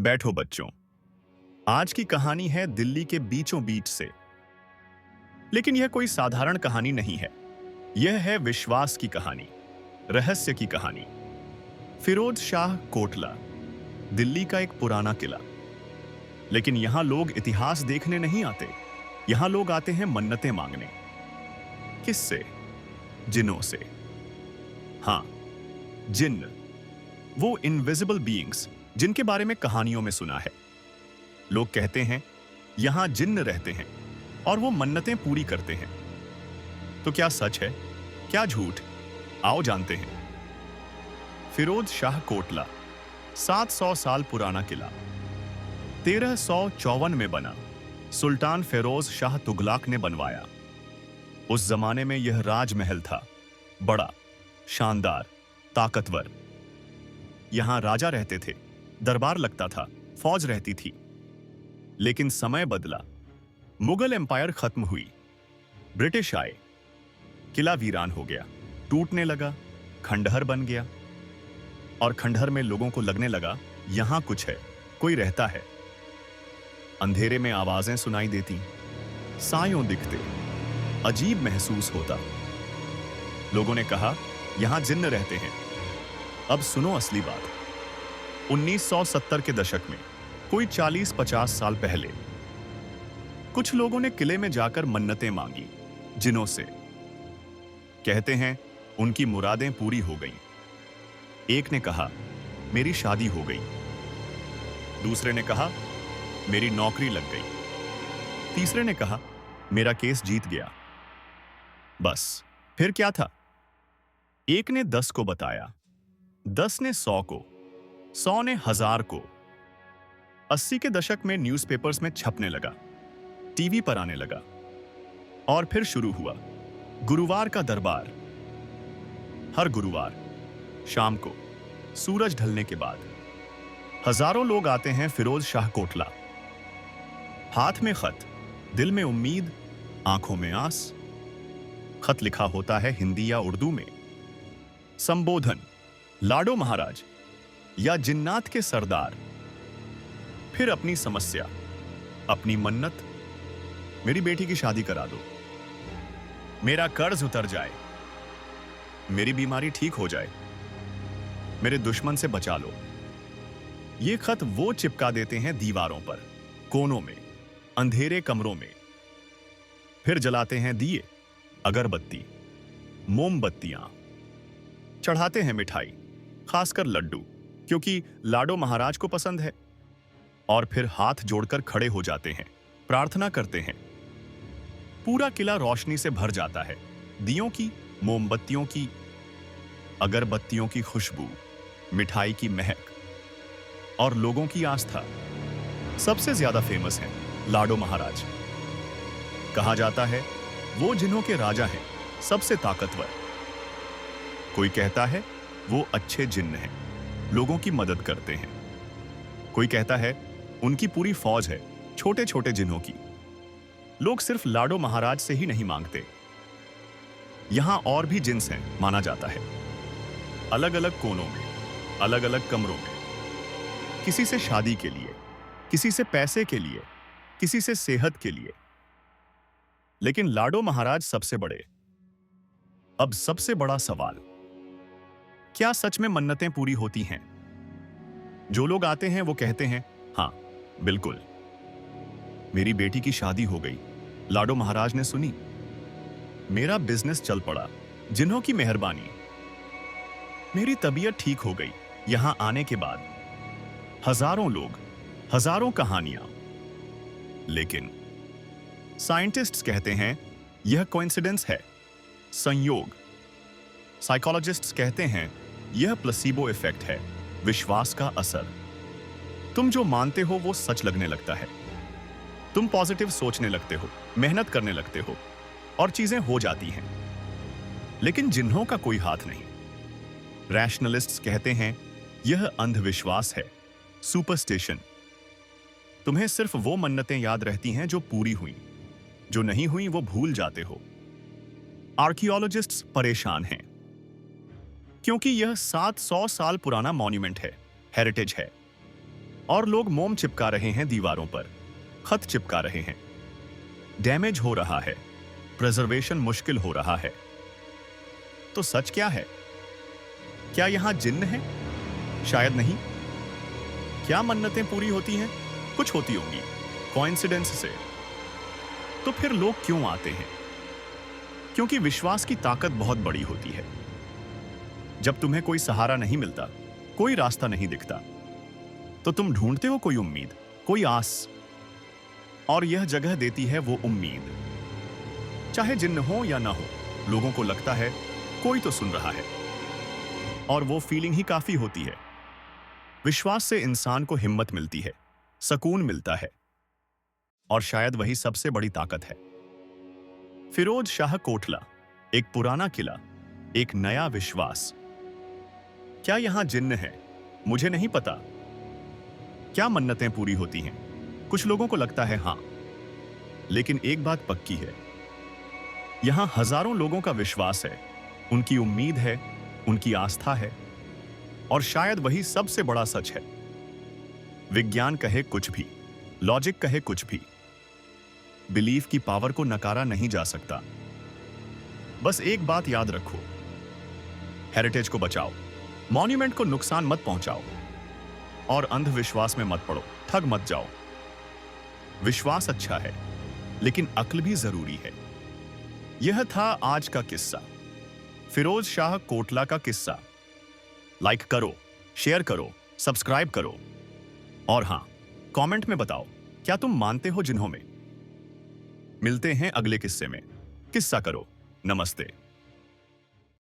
बैठो बच्चों। आज की कहानी है दिल्ली के बीचों बीच से। लेकिन यह कोई साधारण कहानी नहीं है। यह है विश्वास की कहानी, रहस्य की कहानी। फिरोज शाह कोटला, दिल्ली का एक पुराना किला। लेकिन यहां लोग इतिहास देखने नहीं आते। यहां लोग आते हैं मन्नतें मांगने। किससे? जिन्नों से। हां, जिन्न, वो इनविजिबल बीइंग्स जिनके बारे में कहानियों में सुना है। लोग कहते हैं यहां जिन्न रहते हैं और वो मन्नतें पूरी करते हैं। तो क्या सच है, क्या झूठ? आओ जानते हैं। फिरोज शाह कोटला 700 साल पुराना किला 1354 में बना। सुल्तान फिरोज शाह तुगलक ने बनवाया। उस जमाने में यह राजमहल था, बड़ा, शानदार, ताकतवर। यहां राजा रहते थे, दरबार लगता था, फौज रहती थी। लेकिन समय बदला। मुगल एम्पायर खत्म हुई, ब्रिटिश आए, किला वीरान हो गया, टूटने लगा, खंडहर बन गया। और खंडहर में लोगों को लगने लगा यहां कुछ है, कोई रहता है। अंधेरे में आवाजें सुनाई देती, सायों दिखते, अजीब महसूस होता। लोगों ने कहा यहां जिन्न रहते हैं। अब सुनो असली बात। 1970 के दशक में, कोई 40-50 साल पहले, कुछ लोगों ने किले में जाकर मन्नतें मांगी जिन्नों से। कहते हैं उनकी मुरादें पूरी हो गईं। एक ने कहा मेरी शादी हो गई, दूसरे ने कहा मेरी नौकरी लग गई, तीसरे ने कहा मेरा केस जीत गया। बस, फिर क्या था? एक ने 10 को बताया, 10 ने 100 को, 100 ने 1000 को। 80 के दशक में न्यूज़पेपर्स में छपने लगा, टीवी पर आने लगा। और फिर शुरू हुआ गुरुवार का दरबार। हर गुरुवार शाम को, सूरज ढलने के बाद, हजारों लोग आते हैं फिरोज शाह कोटला। हाथ में खत, दिल में उम्मीद, आंखों में आस। खत लिखा होता है हिंदी या उर्दू में। संबोधन लाडो महाराज या जिन्नात के सरदार। फिर अपनी समस्या, अपनी मन्नत। मेरी बेटी की शादी करा दो, मेरा कर्ज उतर जाए, मेरी बीमारी ठीक हो जाए, मेरे दुश्मन से बचा लो। ये खत वो चिपका देते हैं दीवारों पर, कोनों में, अंधेरे कमरों में। फिर जलाते हैं दिए, अगरबत्ती, मोमबत्तियां। चढ़ाते हैं मिठाई, खासकर लड्डू, क्योंकि लाडो महाराज को पसंद है। और फिर हाथ जोड़कर खड़े हो जाते हैं, प्रार्थना करते हैं। पूरा किला रोशनी से भर जाता है, दियों की, मोमबत्तियों की, अगरबत्तियों की खुशबू, मिठाई की महक और लोगों की आस्था। सबसे ज्यादा फेमस है लाडो महाराज। कहा जाता है वो जिन्हों के राजा हैं, सबसे ताकतवर। कोई कहता है वो अच्छे जिन्न हैं, लोगों की मदद करते हैं। कोई कहता है उनकी पूरी फौज है, छोटे छोटे जिन्हों की। लोग सिर्फ लाडो महाराज से ही नहीं मांगते। यहां और भी जिन्स हैं, माना जाता है, अलग अलग कोनों में, अलग अलग कमरों में। किसी से शादी के लिए, किसी से पैसे के लिए, किसी से सेहत के लिए। लेकिन लाडो महाराज सबसे बड़े। अब सबसे बड़ा सवाल, क्या सच में मन्नतें पूरी होती हैं? जो लोग आते हैं वो कहते हैं हां, बिल्कुल। मेरी बेटी की शादी हो गई, लाडो महाराज ने सुनी। मेरा बिजनेस चल पड़ा, जिन्हों की मेहरबानी। मेरी तबीयत ठीक हो गई यहां आने के बाद। हजारों लोग, हजारों कहानियां। लेकिन साइंटिस्ट्स कहते हैं यह कोइंसिडेंस है, संयोग। साइकोलॉजिस्ट्स कहते हैं यह प्लेसिबो इफेक्ट है, विश्वास का असर। तुम जो मानते हो वो सच लगने लगता है। तुम पॉजिटिव सोचने लगते हो, मेहनत करने लगते हो और चीजें हो जाती हैं। लेकिन जिन्हों का कोई हाथ नहीं। रैशनलिस्ट्स कहते हैं यह अंधविश्वास है, सुपरस्टिशन। तुम्हें सिर्फ वो मन्नतें याद रहती हैं जो पूरी हुई, जो नहीं हुई वो भूल जाते हो। आर्कियोलॉजिस्ट्स परेशान हैं, क्योंकि यह 700 साल पुराना मॉन्यूमेंट है, हेरिटेज है। और लोग मोम चिपका रहे हैं दीवारों पर, खत चिपका रहे हैं। डैमेज हो रहा है, प्रिजर्वेशन मुश्किल हो रहा है। तो सच क्या है? क्या यहां जिन्न है? शायद नहीं। क्या मन्नतें पूरी होती हैं? कुछ होती होंगी, कोइंसिडेंस से। तो फिर लोग क्यों आते हैं? क्योंकि विश्वास की ताकत बहुत बड़ी होती है। जब तुम्हें कोई सहारा नहीं मिलता, कोई रास्ता नहीं दिखता, तो तुम ढूंढते हो कोई उम्मीद, कोई आस। और यह जगह देती है वो उम्मीद। चाहे जिन्न हो या ना हो, लोगों को लगता है कोई तो सुन रहा है। और वो फीलिंग ही काफी होती है। विश्वास से इंसान को हिम्मत मिलती है, सुकून मिलता है। और शायद वही सबसे बड़ी ताकत है। फिरोज शाह कोटला, एक पुराना किला, एक नया विश्वास। क्या यहां जिन्न है? मुझे नहीं पता। क्या मन्नतें पूरी होती हैं? कुछ लोगों को लगता है हां। लेकिन एक बात पक्की है, यहां हजारों लोगों का विश्वास है, उनकी उम्मीद है, उनकी आस्था है। और शायद वही सबसे बड़ा सच है। विज्ञान कहे कुछ भी, लॉजिक कहे कुछ भी, बिलीफ की पावर को नकारा नहीं जा सकता। बस एक बात याद रखो, हेरिटेज को बचाओ, मॉन्यूमेंट को नुकसान मत पहुंचाओ, और अंधविश्वास में मत पड़ो, ठग मत जाओ। विश्वास अच्छा है, लेकिन अक्ल भी जरूरी है। यह था आज का किस्सा, फिरोज शाह कोटला का किस्सा। लाइक करो, शेयर करो, सब्सक्राइब करो। और हां, कमेंट में बताओ, क्या तुम मानते हो जिन्हों में? मिलते हैं अगले किस्से में। किस्सा करो। नमस्ते।